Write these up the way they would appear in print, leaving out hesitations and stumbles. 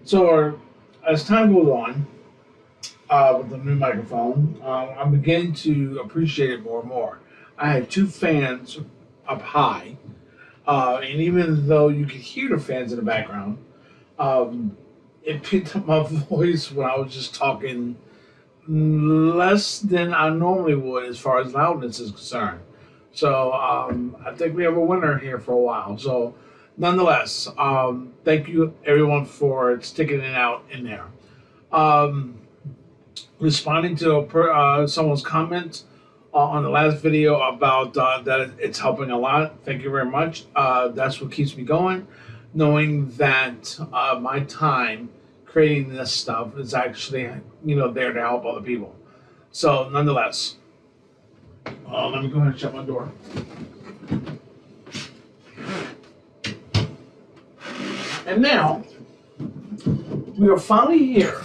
So as time goes on with the new microphone, I'm beginning to appreciate it more and more. I had two fans up high, and even though you could hear the fans in the background, um, it picked up my voice when I was just talking less than I normally would as far as loudness is concerned. So I think we have a winner here for a while. So nonetheless, thank you everyone for sticking it out in there. Um, Responding to someone's comment on the last video about that it's helping a lot. Thank you very much. That's what keeps me going, knowing that my time creating this stuff is actually there to help other people. So nonetheless, let me go ahead and shut my door. And now we are finally here.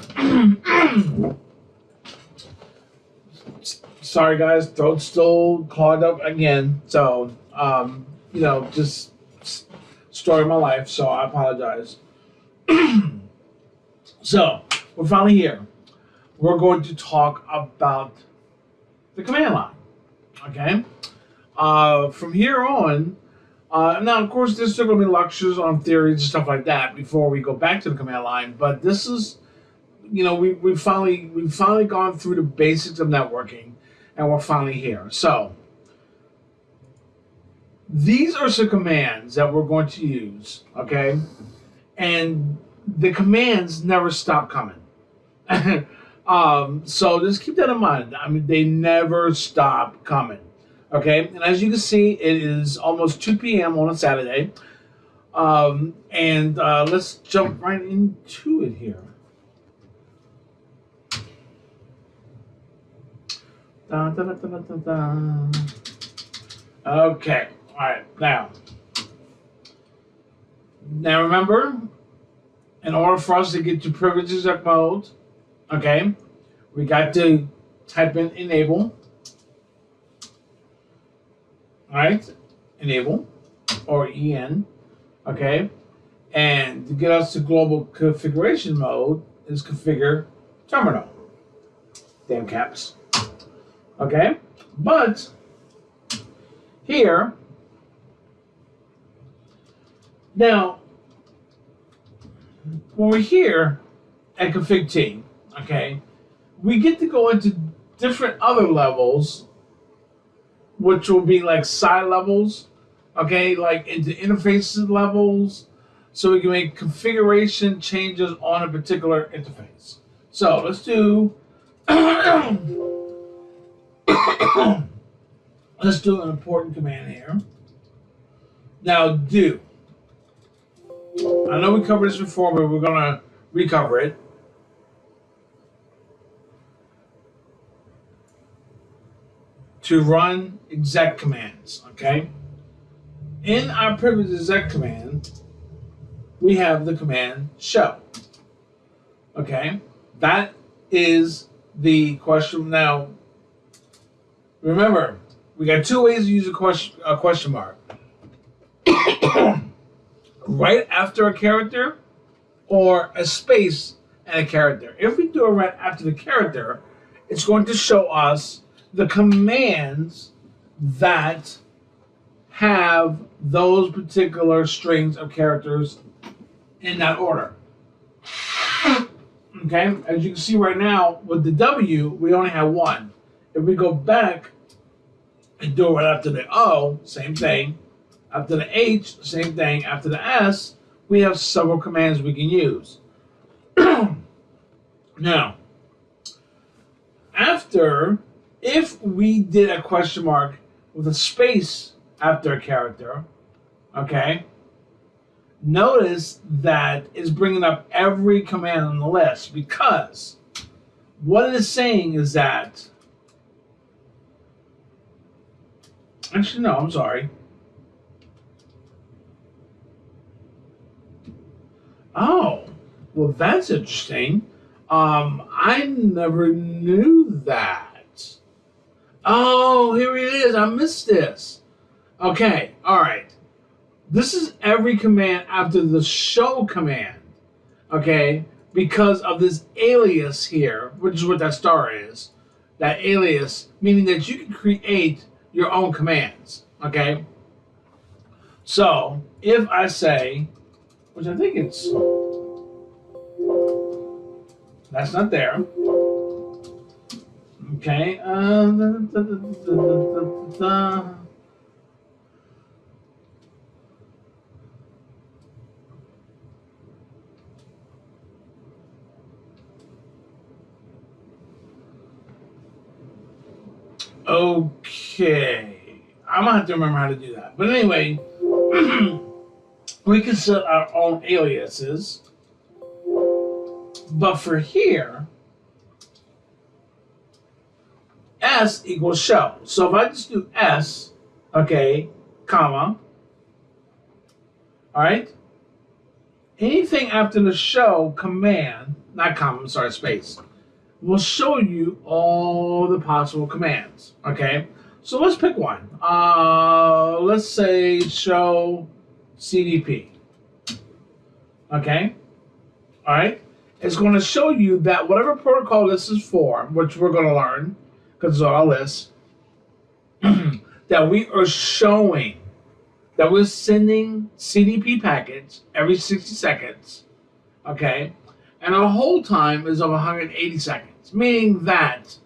Sorry guys, throat's still clogged up again. So, just story of my life. So I apologize. So we're finally here. We're going to talk about the command line. Okay. From here on, now of course there's still going to be lectures on theories and stuff like that before we go back to the command line. But this is, we've finally gone through the basics of networking. And we're finally here. So these are some commands that we're going to use, okay? And the commands never stop coming. So just keep that in mind. I mean, they never stop coming, okay? And as you can see, it is almost 2 p.m. on a Saturday. Let's jump right into it here. Dun, dun, dun, dun, dun, dun. Okay, all right, now remember, in order for us to get to privileged exec mode, okay, we got to type in enable, all right, enable, or EN, okay, and to get us to global configuration mode is configure terminal, damn caps. Okay, but here, now, when we're here at config T, okay, we get to go into different other levels, which will be like side levels, okay, like into interfaces levels, so we can make configuration changes on a particular interface. So let's do let's do an important command here. Now do. I know we covered this before, but we're gonna recover it. To run exec commands, okay? In our privileged exec command, we have the command show. Okay? That is the question. Now, remember, we got two ways to use a question mark. Right after a character or a space and a character. If we do it right after the character, it's going to show us the commands that have those particular strings of characters in that order. Okay, as you can see right now with the W, we only have one. If we go back and do it right after the O, same thing. After the H, same thing. After the S, we have several commands we can use. Now, if we did a question mark with a space after a character, okay, notice that it's bringing up every command on the list, because what it is saying is that, actually no, I'm sorry. Oh, well that's interesting. I never knew that. Oh, here it is. I missed this. Okay, all right. This is every command after the show command. okay, because of this alias here, which is what that star is. That alias, meaning that you can create your own commands, okay? So, if I say, which I think it's, that's not there. Okay. Okay. I'm gonna have to remember how to do that. But anyway, we can set our own aliases. But for here, S equals show. So if I just do S, okay, comma, all right, anything after the show command, not comma, I'm sorry, space, will show you all the possible commands, okay? So let's pick one. Let's say show CDP, okay? All right, it's going to show you that whatever protocol this is for, which we're going to learn, because it's on our list, that we are showing that we're sending CDP packets every 60 seconds, okay? And our hold time is of 180 seconds, meaning that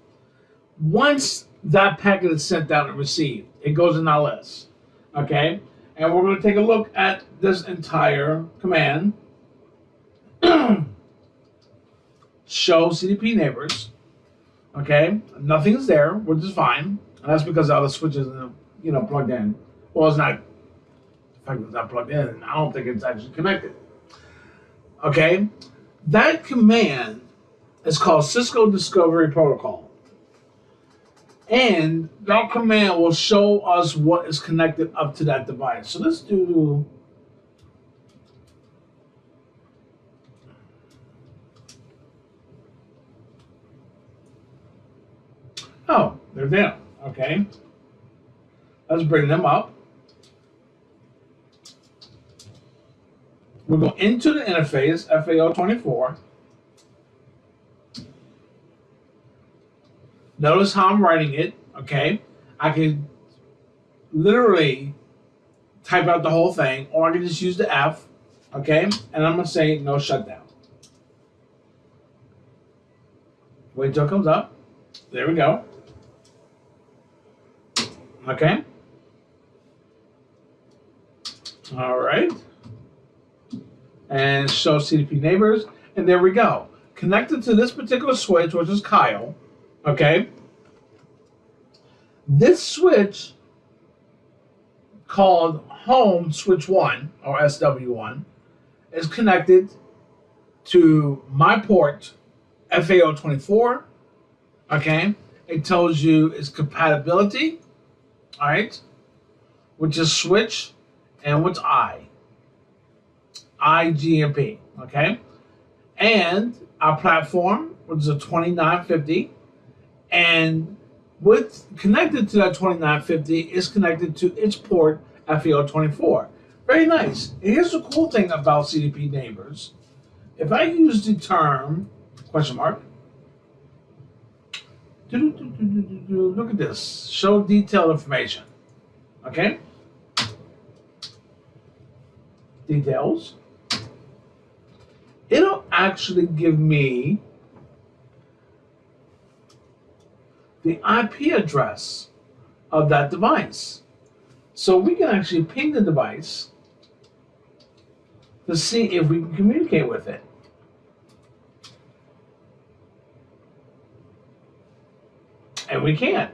once that packet is sent out and received, it goes in our list, okay? And we're going to take a look at this entire command. Show CDP neighbors, okay? Nothing's there, which is fine. And that's because all the switches are, plugged in. Well, it's not, in fact, it's not plugged in. I don't think it's actually connected. Okay? That command is called Cisco Discovery Protocol. And that command will show us what is connected up to that device. So let's do, oh, they're down. Okay. Let's bring them up. We'll go into the interface, FAO24. Notice how I'm writing it, okay? I can literally type out the whole thing, or I can just use the F, okay? And I'm gonna say no shutdown. Wait till it comes up. There we go. Okay. All right. And show CDP neighbors. And there we go. Connected to this particular switch, which is Kyle. Okay. This switch, called Home Switch 1, or SW1, is connected to my port, FAO24. Okay. It tells you its compatibility. All right. Which is switch and what's IGMP, okay? And our platform, which is a 2950, and what's connected to that 2950 is connected to its port FAO24. Very nice. And here's the cool thing about CDP neighbors. If I use the term, question mark, look at this, show detailed information, okay? Details. It'll actually give me the IP address of that device. So we can actually ping the device to see if we can communicate with it. And we can't.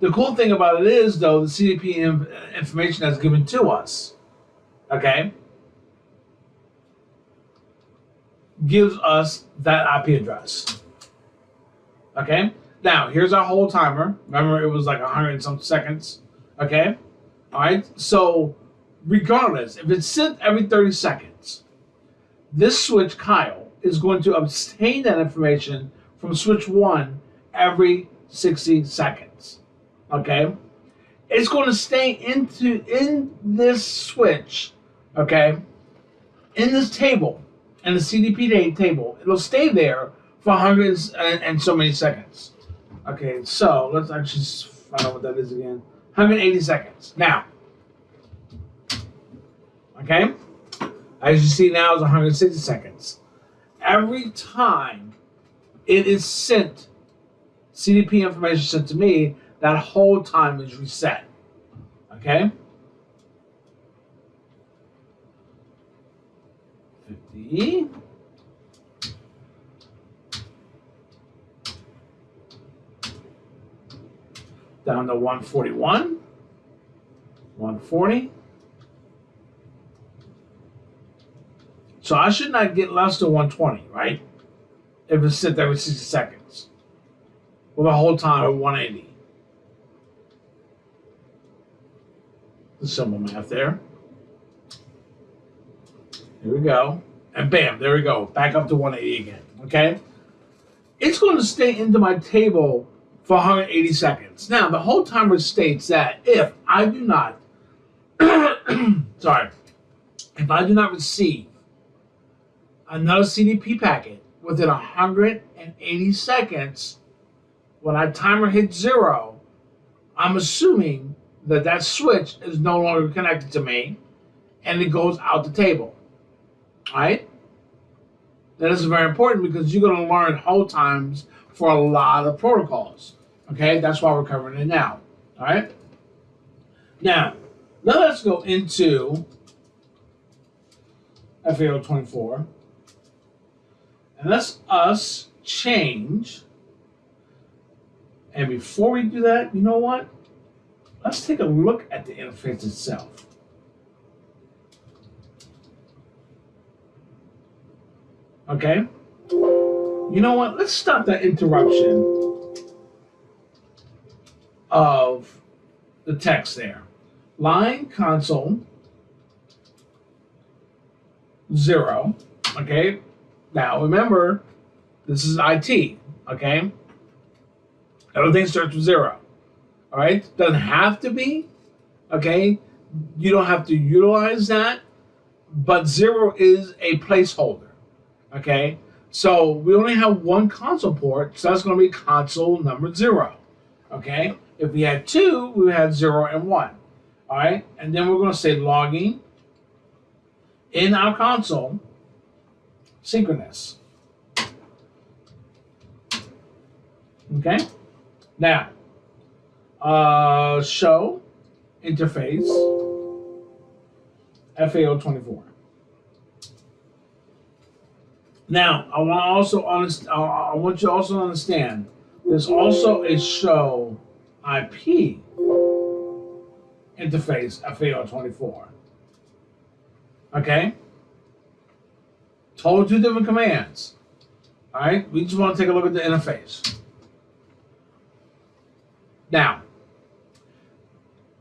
The cool thing about it is, though, the CDP information that's given to us, okay, gives us that IP address. Okay? Now, here's our whole timer. Remember, it was like 100 and some seconds. Okay? All right? So, regardless, if it's sent every 30 seconds, this switch, Kyle, is going to obtain that information from switch 1 every 60 seconds. Okay? It's going to stay in this switch, okay, in this table, in the CDP table. It'll stay there for hundreds and so many seconds. Okay, so let's actually find out what that is again. 180 seconds. Now, okay, as you see now, it's 160 seconds. Every time it is sent, CDP information sent to me, that whole time is reset. Okay? 50. Down to 141. 140. So I should not get less than 120, right? If it's sent every 60 seconds. Well, the whole time at 180. The simple math there. Here we go. And bam, there we go. Back up to 180 again. Okay? It's going to stay into my table for 180 seconds. Now, the whole timer states that if I do not, sorry, if I do not receive another CDP packet within 180 seconds, when I timer hits 0, I'm assuming that that switch is no longer connected to me and it goes out the table. All right? That is very important because you're going to learn hold times for a lot of protocols. Okay? That's why we're covering it now. All right? Now let's go into FAO 24. And let's us change. And before we do that, you know what? Let's take a look at the interface itself. Okay? You know what? Let's stop that interruption of the text there. Line console 0. Okay? Now remember, this is IT. Okay? Everything starts with 0. All right? Doesn't have to be. Okay? You don't have to utilize that. But 0 is a placeholder. Okay? So we only have one console port, so that's going to be console number 0. Okay? If we had 2, we would have 0 and 1. All right? And then we're going to say logging in our console synchronous. Okay? Now, show interface FAO 24. Now, I want you also to understand there's also a show IP interface FAO 24. Okay? Totally two different commands. All right? We just want to take a look at the interface. Now,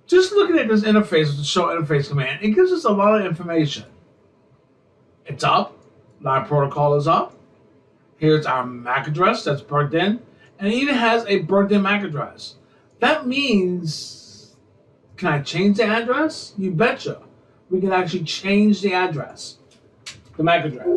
just looking at this interface with the show interface command, it gives us a lot of information. It's up. Live protocol is up. Here's our MAC address that's plugged in. And it even has a built-in MAC address. That means, can I change the address? You betcha. We can actually change the address, the MAC address.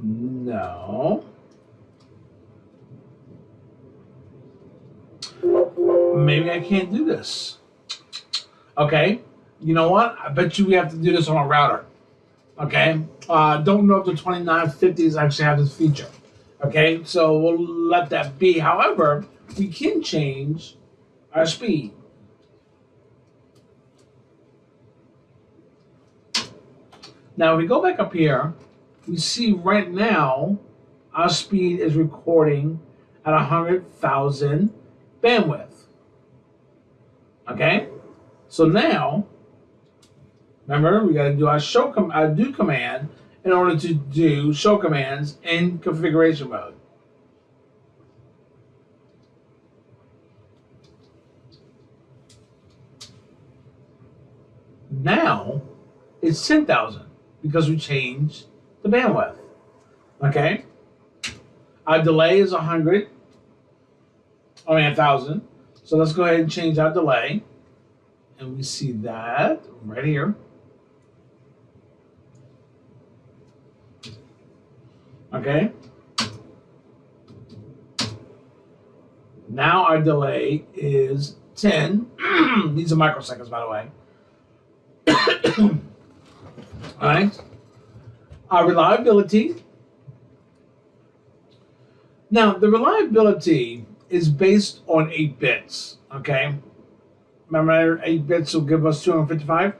No. Maybe I can't do this. Okay. You know what? I bet you we have to do this on a router. Okay. Don't know if the 2950s actually have this feature. Okay. So we'll let that be. However, we can change our speed. Now, if we go back up here, we see right now our speed is recording at 100,000 bandwidth. Okay? So now, remember, we got to do our do command in order to do show commands in configuration mode. Now it's 10,000 because we changed the bandwidth. Okay? Our delay is 100. 1,000. So let's go ahead and change our delay. And we see that right here. Okay? Now our delay is 10. These are microseconds, by the way. All right. Our reliability. Now, the reliability is based on 8 bits. Okay? Remember, 8 bits will give us 255?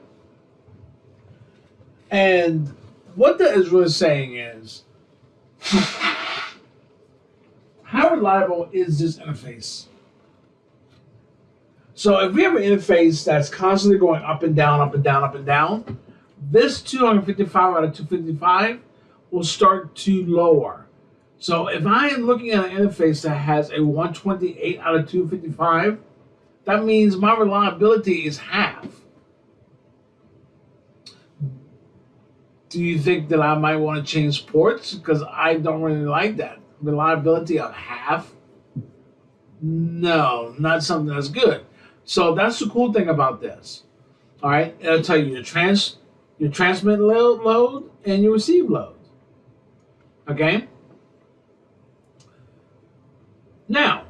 And what that is really saying is, how reliable is this interface? So if we have an interface that's constantly going up and down, up and down, up and down, this 255 out of 255 will start to lower. So if I am looking at an interface that has a 128 out of 255, that means my reliability is half. Do you think that I might want to change ports? Because I don't really like that. Reliability of half? No, not something that's good. So that's the cool thing about this. All right, it'll tell you your transmit load and your receive load. Okay? Now,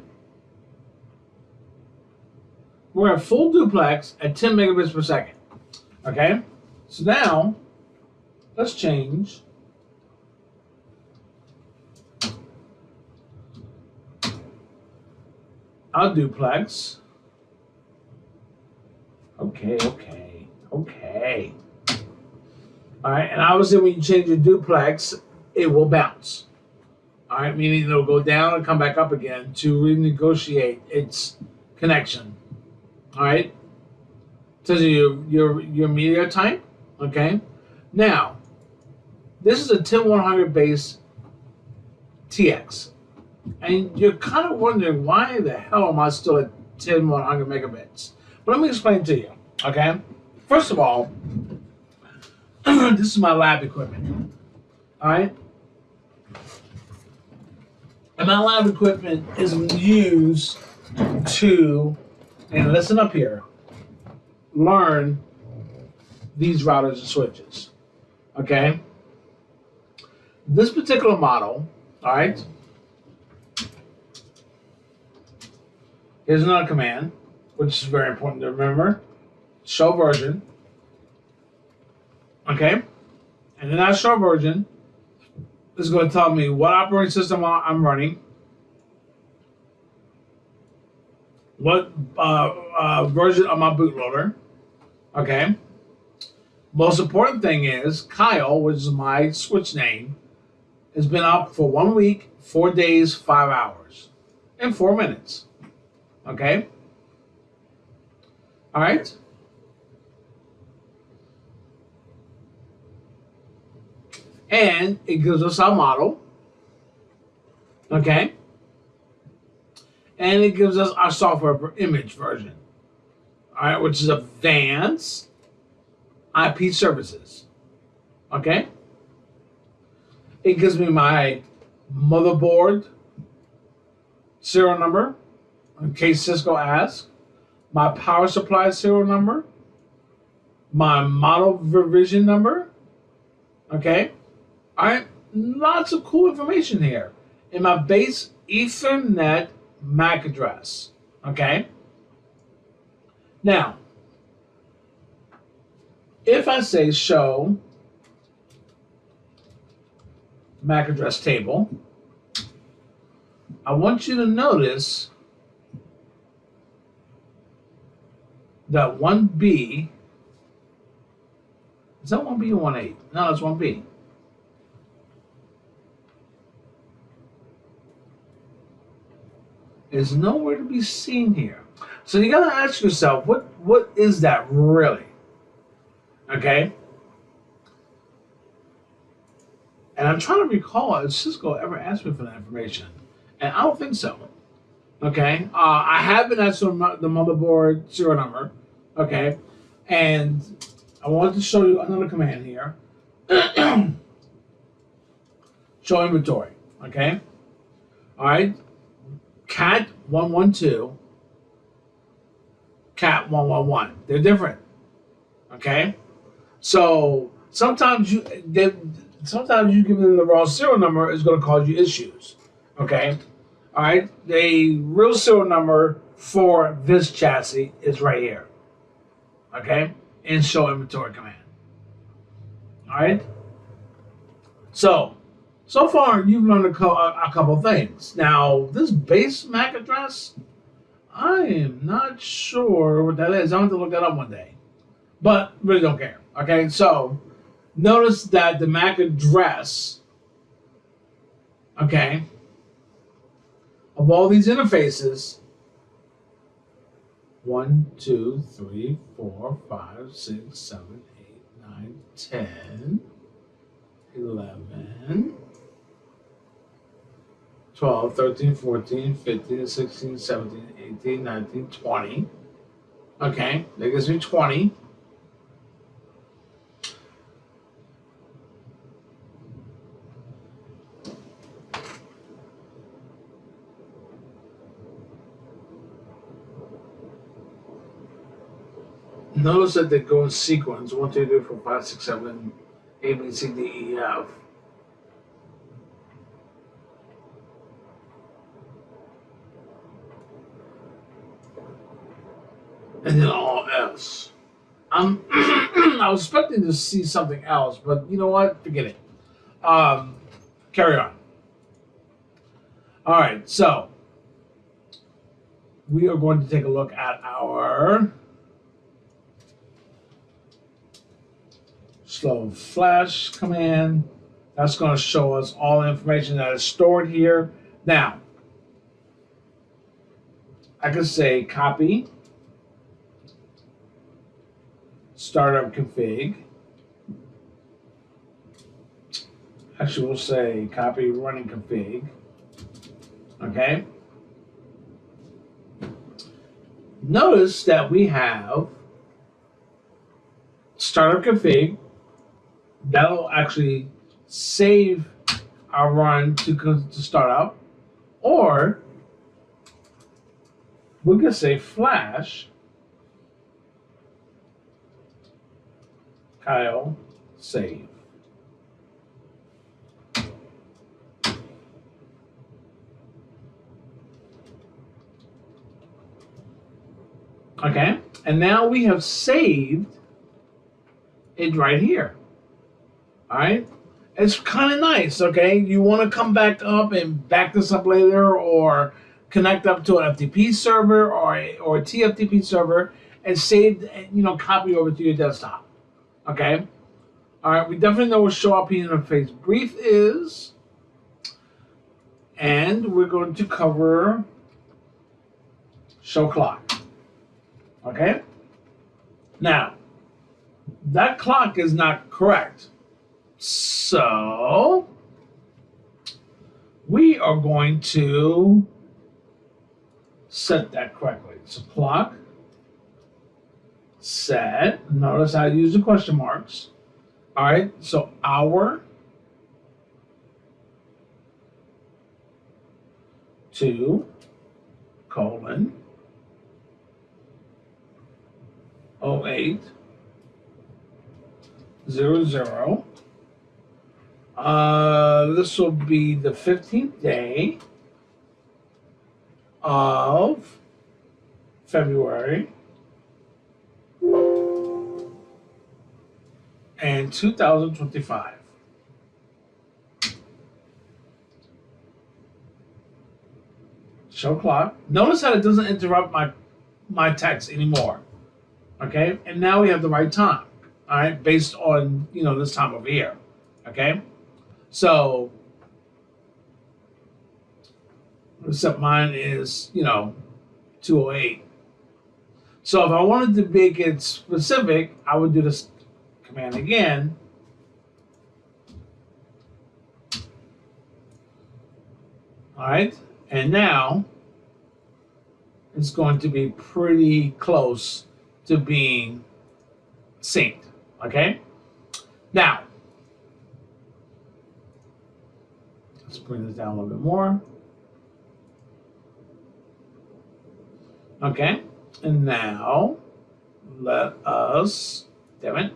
we're at full duplex at 10 megabits per second. Okay? So now, let's change our duplex. Okay. All right, and obviously when you change your duplex, it will bounce. All right, meaning it'll go down and come back up again to renegotiate its connection. All right, tells you your media type. Okay, now this is a 10100 base TX, and you're kind of wondering why the hell am I still at 10100 megabits? But let me explain to you. Okay, first of all, this is my lab equipment. All right. And my lab equipment is used to, and listen up here, learn these routers and switches. Okay? This particular model, all right, here's another command, which is very important to remember. Show version. Okay? And then that show version is going to tell me what operating system I'm running, what version of my bootloader. Okay. Most important thing is Kyle, which is my switch name, has been up for 1 week, 4 days, 5 hours, and 4 minutes. Okay. All right. And it gives us our model, okay? And it gives us our software image version, all right, which is advanced IP services, okay? It gives me my motherboard serial number, in case Cisco asks, my power supply serial number, my model revision number, okay? All right, lots of cool information here. In my base Ethernet MAC address, okay? Now, if I say show MAC address table, I want you to notice that 1B, is that 1B or 1A? No, it's 1B. Is nowhere to be seen here. So you gotta ask yourself, what is that really? Okay? And I'm trying to recall if Cisco ever asked me for that information. And I don't think so. Okay? I have been asked for the motherboard serial number. Okay? And I wanted to show you another command here. Show inventory. Okay. All right. Cat 112. Cat 111. They're different. Okay. So sometimes you give them the wrong serial number is going to cause you issues. Okay. All right. The real serial number for this chassis is right here. Okay. In show inventory command. All right. So far you've learned a couple things. Now this base MAC address, I am not sure what that is. I'm going to look that up one day, but really don't care. Okay. So notice that the MAC address, okay, of all these interfaces, 1, 2, 3, 4, 5, 6, 7, 8, 9, 10, 11, 12, 13, 14, 15, 16, 17, 18, 19, 20. Okay, that gives me 20. Notice that they go in sequence 1, 2, 3, 4, 5, 6, 7, A, B, C, D, E, F. And then all else. I was expecting to see something else, but you know what? Forget it. Carry on. All right, so we are going to take a look at our slow flash command. That's going to show us all the information that is stored here. Now, I can say copy startup config. Actually, we'll say copy running config. Okay. Notice that we have startup config. That'll actually save our run to start up, or we can say flash Kyle save. Okay, and now we have saved it right here. All right, it's kind of nice. Okay, you want to come back up and back this up later, or connect up to an FTP server or a TFTP server and save, copy over to your desktop. Okay, all right. We definitely know what show IP interface brief is, and we're going to cover show clock. Okay, now that clock is not correct. So we are going to set that correctly. So clock set. Notice I use the question marks. All right. So hour 2 colon 08 00. This will be the 15th day of February and 2025. Show clock. Notice how it doesn't interrupt my text anymore. Okay, and now we have the right time. All right, based on this time over here. Okay, so except mine is 208. So if I wanted to make it specific, I would do this command again. All right, and now it's going to be pretty close to being synced. Okay? Now, let's bring this down a little bit more. Okay? And now, let us, damn it.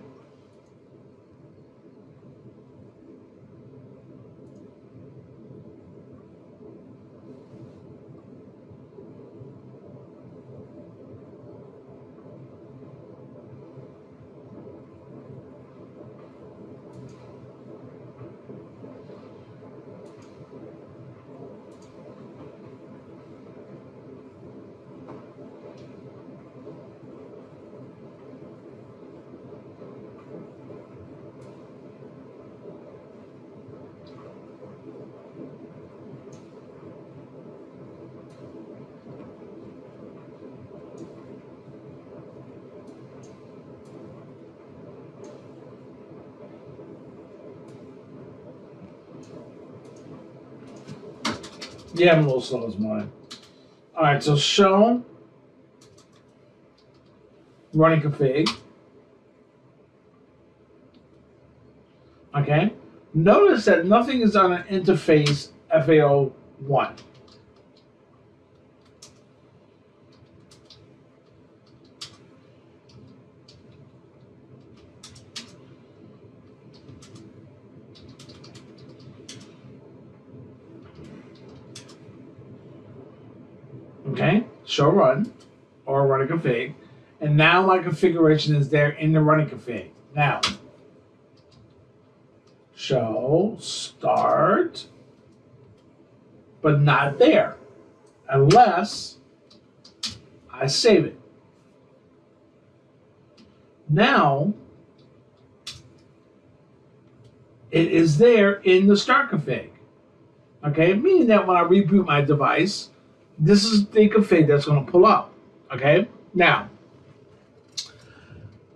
Yeah, I'm a little slow as mine. All right, so show running config. Okay. Notice that nothing is on an interface FAO1. Okay, show run or running config. And now my configuration is there in the running config. Now, show start, but not there, unless I save it. Now, it is there in the start config. Okay, meaning that when I reboot my device, this is the config that's going to pull up. Okay, now,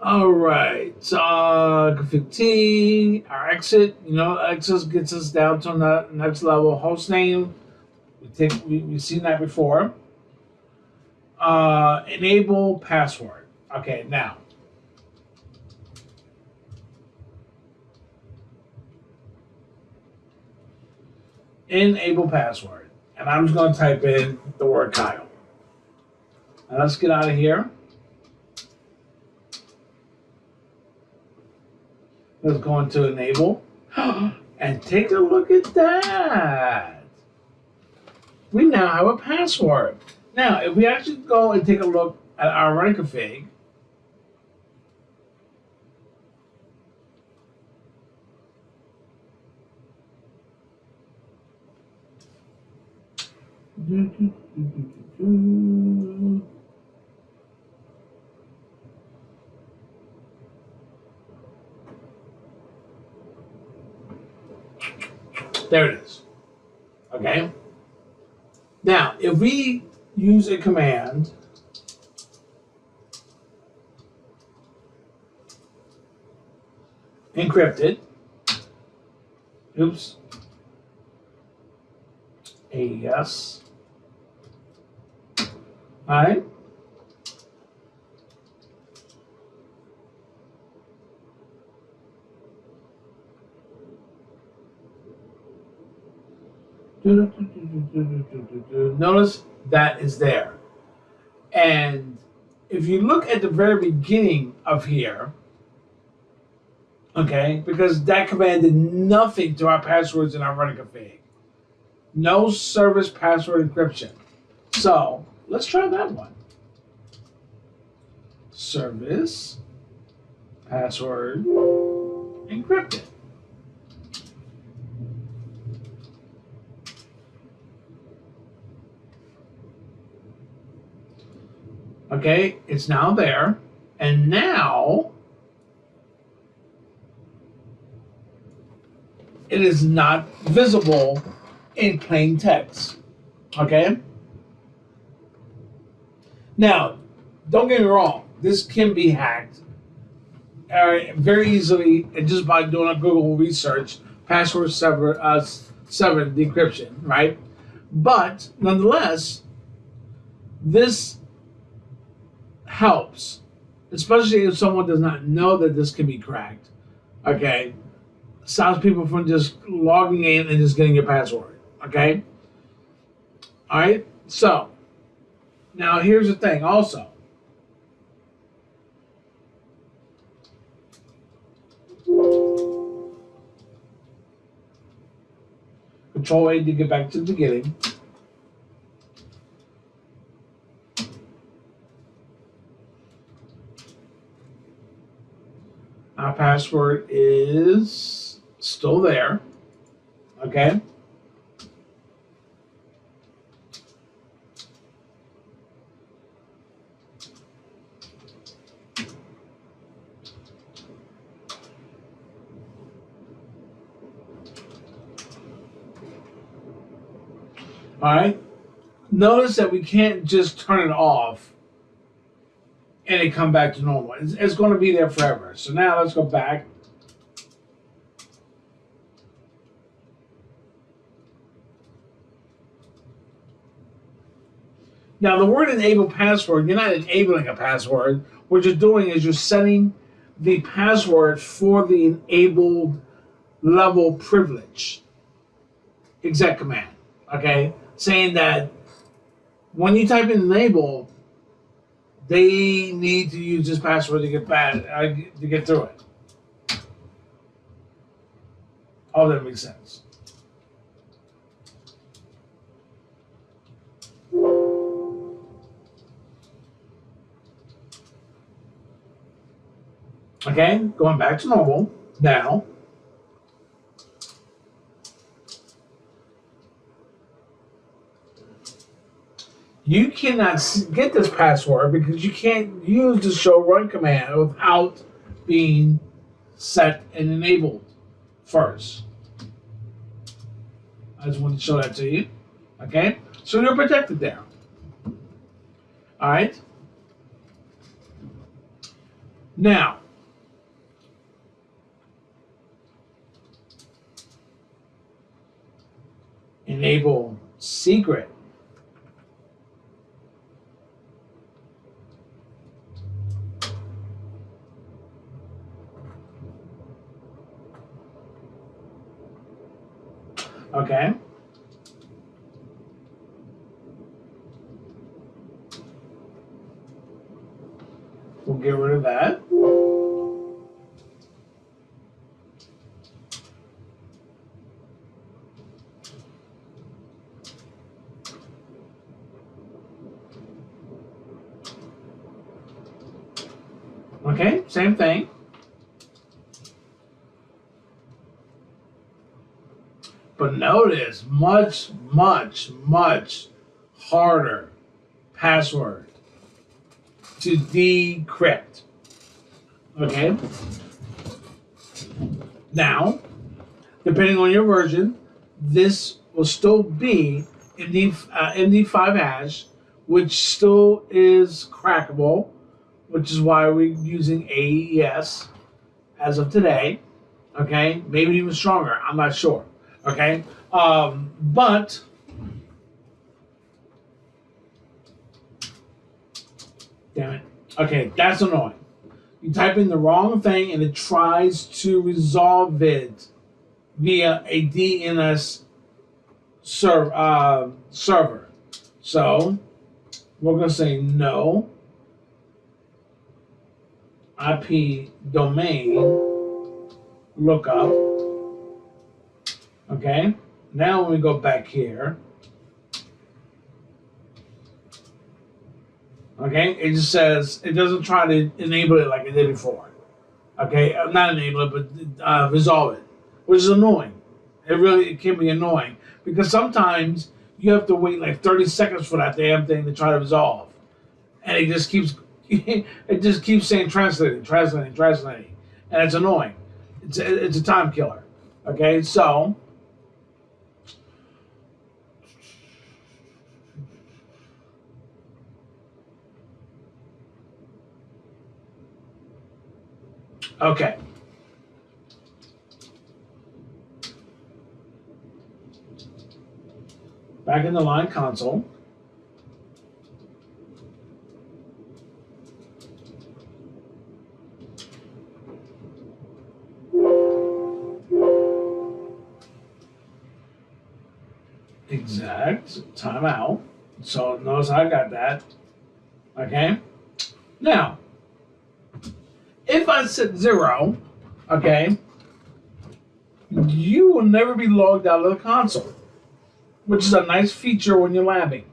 all right, config T, our exit, exit gets us down to the next level. Host name, we've seen that before. Enable password. Okay, now. Enable password. And I'm just going to type in the word Kyle. Now let's get out of here. Let's go into enable. And take a look at that. We now have a password. Now, if we actually go and take a look at our running config, there it is. Okay. Now, if we use a command encrypted, oops, AES, all right. Notice that is there. And if you look at the very beginning of here, okay, because that command did nothing to our passwords in our running config. No service password encryption. So let's try that one. Service password encrypted. Okay, it's now there. And now it is not visible in plain text. Okay? Now, don't get me wrong, this can be hacked very easily and just by doing a Google research, password severed decryption, right? But nonetheless, this helps especially if someone does not know that this can be cracked. Okay, stops people from just logging in and just getting your password. Okay, all right. So now here's the thing. Also, Control A to get back to the beginning. Our password is still there. Okay. All right. Notice that we can't just turn it off and it come back to normal. It's going to be there forever. So now let's go back. Now the word enable password, you're not enabling a password. What you're doing is you're setting the password for the enabled level privilege exec command. Okay? Saying that when you type in enable, they need to use this password to get through it. Oh, that makes sense. Okay, going back to normal now. You cannot get this password because you can't use the show run command without being set and enabled first. I just wanted to show that to you. Okay, so you're protected there. All right. Now, enable secret. Okay. We'll get rid of that. Okay, same thing. But notice, much, much, much harder password to decrypt. Okay? Now, depending on your version, this will still be MD5 hash, which still is crackable, which is why we're using AES as of today. Okay? Maybe even stronger. I'm not sure. Okay? But damn it. Okay, that's annoying. You type in the wrong thing and it tries to resolve it via a DNS server. So we're going to say no IP domain lookup. Okay. Now when we go back here, okay, it just says, it doesn't try to enable it like it did before. Okay, not enable it, but resolve it, which is annoying. It can be annoying because sometimes you have to wait like 30 seconds for that damn thing to try to resolve, and it just keeps saying translating, and it's annoying. It's a time killer. Okay, so okay. Back in the line console. exact timeout. So notice I got that. Okay. Now, if I set 0, okay, you will never be logged out of the console, which is a nice feature when you're labbing.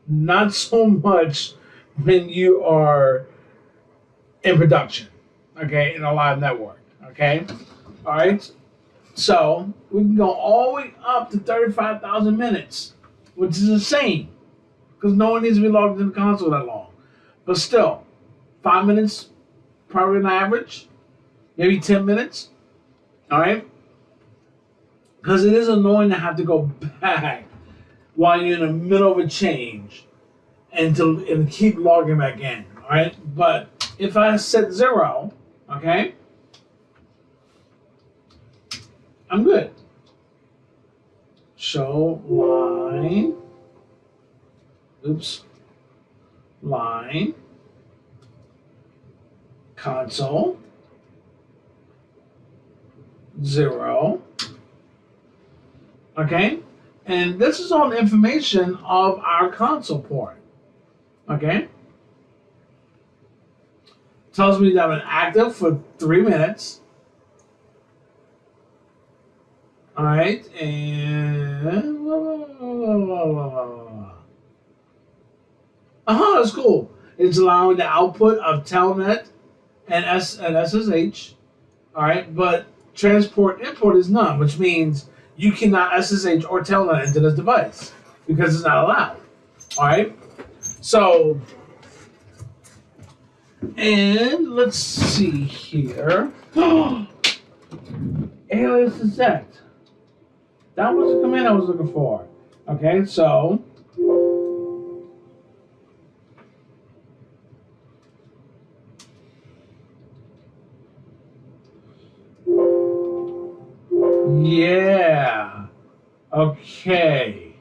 Not so much when you are in production, okay, in a live network, okay? All right? So we can go all the way up to 35,000 minutes, which is insane because no one needs to be logged in the console that long. But still, 5 minutes, probably an average, maybe 10 minutes, all right? Because it is annoying to have to go back while you're in the middle of a change and keep logging back in, all right? But if I set 0, okay, I'm good. Show line, line, console, 0, okay? And this is all the information of our console port, okay? Tells me that I'm active for 3 minutes. All right, and that's cool. It's allowing the output of telnet and SSH. All right, but transport import is none, which means you cannot SSH or telnet into this device because it's not allowed. All right, so and let's see here. Alias is set. That was the command I was looking for. Okay, so yeah. Okay.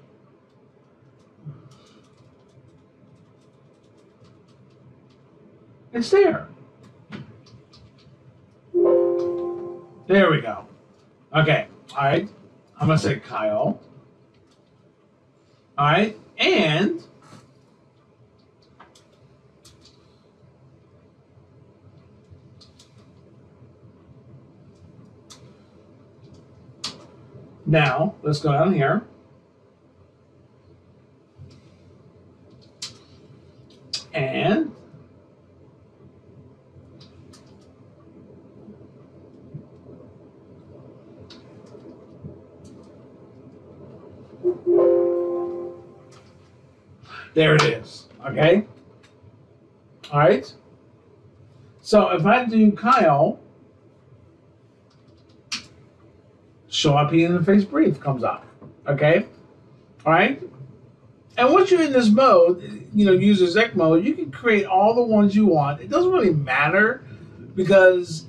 It's there. There we go. Okay. All right. I'm going to say Kyle. All right. And now let's go down here. And there it is. Okay. All right. So if I do Kyle, show IP interface brief comes up. Okay. All right. And once you're in this mode, use exec mode, you can create all the ones you want. It doesn't really matter because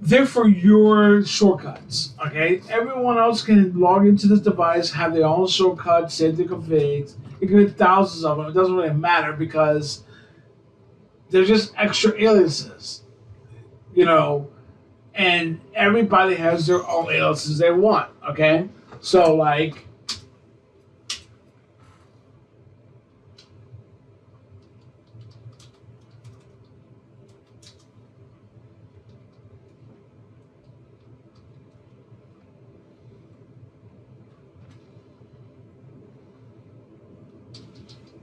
they're for your shortcuts, okay? Everyone else can log into this device, have their own shortcuts, save their configs. You can get thousands of them. It doesn't really matter because they're just extra aliases, and everybody has their own aliases they want, okay? So, like,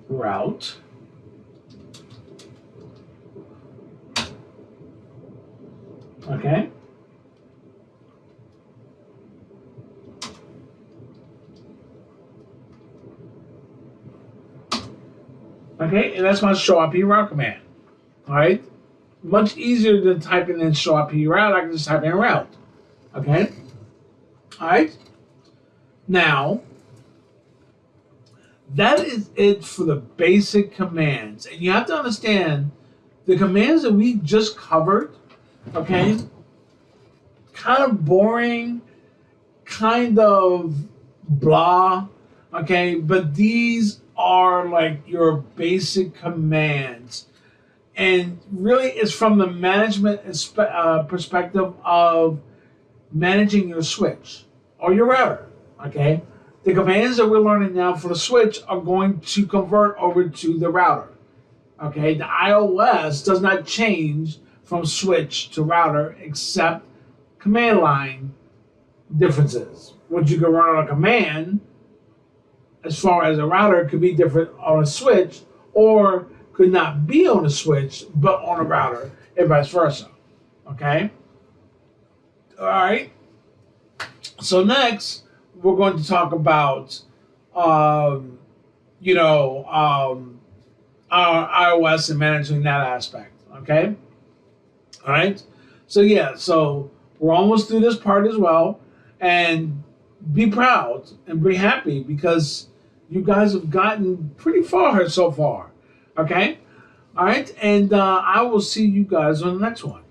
route. Okay. Okay, and that's my show IP route command. All right. Much easier than typing in show IP route. I can just type in route. Okay. All right. Now, that is it for the basic commands. And you have to understand the commands that we just covered, okay, kind of boring, kind of blah, okay, but these are like your basic commands. And really it's from the management perspective of managing your switch or your router, okay? The commands that we're learning now for the switch are going to convert over to the router. Okay, the iOS does not change from switch to router except command line differences. What you can run on a command, as far as a router, could be different on a switch, or could not be on a switch but on a router, and vice versa. Okay. All right. So next, we're going to talk about, you know, our iOS and managing that aspect. Okay. All right. So yeah. So we're almost through this part as well, and be proud and be happy because you guys have gotten pretty far so far. Okay. All right. And I will see you guys on the next one.